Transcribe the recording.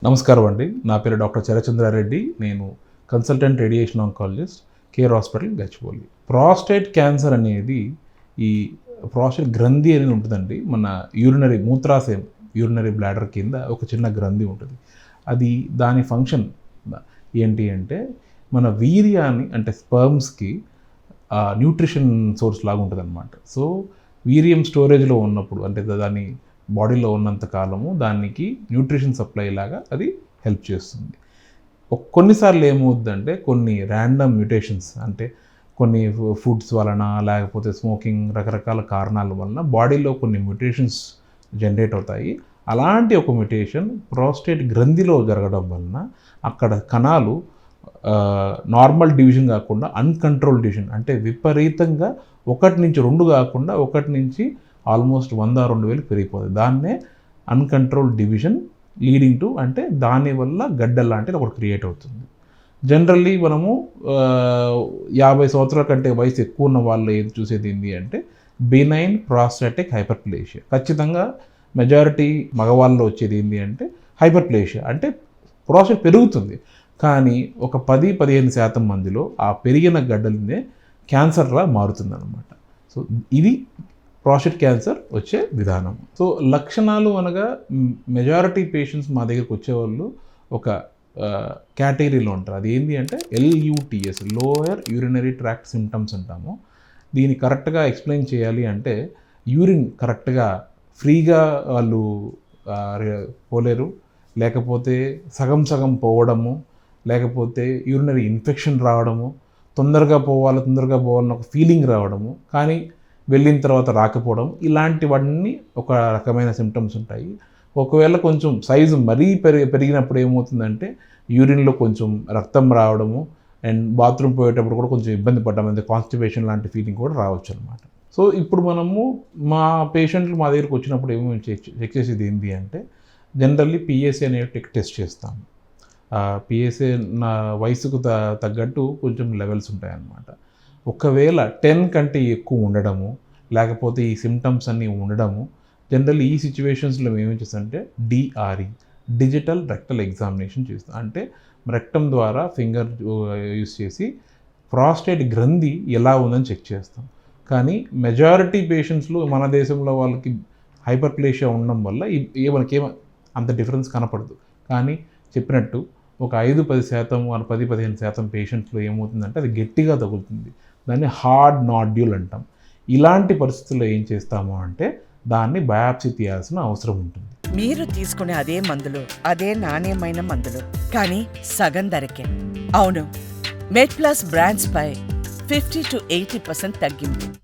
నమస్కారం అండి. నా పేరు డాక్టర్ చరచంద్రారెడ్డి. నేను consultant radiation oncologist, care hospital, Gachibowli. Prostate cancer అనేది ఈ ప్రాస్టేట్ గ్రంథి అనేది ఉంటుందండి. మన మూత్రాశయం యూరినరీ బ్లాడర్ కింద ఒక చిన్న గ్రంథి ఉంటుంది. అది దాని ఫంక్షన్ ఏంటి అంటే మన వీర్యాన్ని అంటే స్పర్మ్స్కి న్యూట్రిషన్ సోర్స్ లాగా ఉంటుందన్నమాట. సో వీర్యం స్టోరేజ్లో ఉన్నప్పుడు అంటే దాని బాడీలో ఉన్నంత కాలము దానికి న్యూట్రిషన్ సప్లై లాగా అది హెల్ప్ చేస్తుంది. కొన్నిసార్లు ఏమవుద్దంటే కొన్ని ర్యాండమ్ మ్యూటేషన్స్ అంటే కొన్ని ఫుడ్స్ వలన లేకపోతే స్మోకింగ్ రకరకాల కారణాల వలన బాడీలో కొన్ని మ్యూటేషన్స్ జనరేట్ అవుతాయి. అలాంటి ఒక మ్యూటేషన్ ప్రాస్టేట్ గ్రంథిలో జరగడం వలన అక్కడ కణాలు నార్మల్ డివిజన్ కాకుండా అన్కంట్రోల్ డివిజన్ అంటే విపరీతంగా 1 నుంచి 2 కాకుండా 1 నుంచి ఆల్మోస్ట్ 100-2,000 పెరిగిపోతుంది. దాన్నే అన్కంట్రోల్ డివిజన్ లీడింగ్ టు అంటే దానివల్ల గడ్డ లాంటిది ఒకటి క్రియేట్ అవుతుంది. జనరల్లీ మనము 50 సంవత్సరాల కంటే వయసు ఎక్కువ ఉన్న వాళ్ళు ఏది చూసేది ఏంటి అంటే బినైన్ ప్రాస్టాటిక్ హైపర్ప్లేషియా. ఖచ్చితంగా మెజారిటీ మగవాళ్ళలో వచ్చేది ఏంటి అంటే హైపర్ప్లేషియా అంటే ప్రాస్టేట్ పెరుగుతుంది, కానీ ఒక 10-15% మందిలో ఆ పెరిగిన గడ్డలనే క్యాన్సర్లా మారుతుంది అన్నమాట. సో ఇది ప్రాస్టేట్ క్యాన్సర్ వచ్చే విధానం. సో లక్షణాలు అనగా మెజారిటీ పేషెంట్స్ మా దగ్గరికి వచ్చేవాళ్ళు ఒక కేటగిరీలో ఉంటారు. అది ఏంటి అంటే LUTS, lower urinary tract symptoms అంటాము. దీన్ని కరెక్ట్గా ఎక్స్ప్లెయిన్ చేయాలి అంటే యూరిన్ కరెక్ట్గా ఫ్రీగా వాళ్ళు పోలేరు, లేకపోతే సగం సగం పోవడము, లేకపోతే యూరినరీ ఇన్ఫెక్షన్ రావడము, తొందరగా పోవాలని ఒక ఫీలింగ్ రావడము, కానీ వెళ్ళిన తర్వాత రాకపోవడం, ఇలాంటివన్నీ ఒక రకమైన సిమ్టమ్స్ ఉంటాయి. ఒకవేళ కొంచెం సైజు మరీ పెరిగినప్పుడు ఏమవుతుందంటే యూరిన్లో కొంచెం రక్తం రావడము అండ్ బాత్రూమ్ పోయేటప్పుడు కూడా కొంచెం ఇబ్బంది పడ్డం, అంటే కాన్స్టిపేషన్ లాంటి ఫీలింగ్ కూడా రావచ్చు అనమాట. సో ఇప్పుడు మనము మా పేషెంట్లు మా దగ్గరికి వచ్చినప్పుడు ఏమేమి చెక్ చేసేది ఏంటి అంటే జనరల్లీ PSA అనే టెస్ట్ చేస్తాము. PSA నా వయసుకు తగ్గట్టు కొంచెం లెవెల్స్ ఉంటాయన్నమాట. ఒకవేళ 10 కంటే ఎక్కువ ఉండడము, లేకపోతే ఈ సిమ్టమ్స్ అన్నీ ఉండడము, జనరల్లీ ఈ సిచ్యువేషన్స్లో మేము ఏం చేస్తామంటే DRE, డిజిటల్ రెక్టల్ ఎగ్జామినేషన్ చేస్తాం. అంటే రెక్టమ్ ద్వారా ఫింగర్ యూస్ చేసి ప్రాస్టేట్ గ్రంథి ఎలా ఉందని చెక్ చేస్తాం. కానీ మెజారిటీ పేషెంట్స్లో మన దేశంలో వాళ్ళకి హైపర్ప్లేషియా ఉండడం వల్ల మనకేం అంత డిఫరెన్స్ కనపడదు. కానీ చెప్పినట్టు ఒక 5-10%, 10-15% పేషెంట్స్లో ఏమవుతుందంటే అది గట్టిగా తగులుతుంది. దాన్ని హార్డ్ నాడ్యూల్ అంటాం. ఇలాంటి పరిస్థితుల్లో ఏం చేస్తాము అంటే దాన్ని బయాప్సీ తీయాల్సిన అవసరం ఉంటుంది. మీరు తీసుకునే అదే మందులు, అదే నాణ్యమైన మందులు, కానీ సగం ధరకే. అవును, మెడ్ ప్లస్ బ్రాండ్స్ పై 50-80% తగ్గింపు.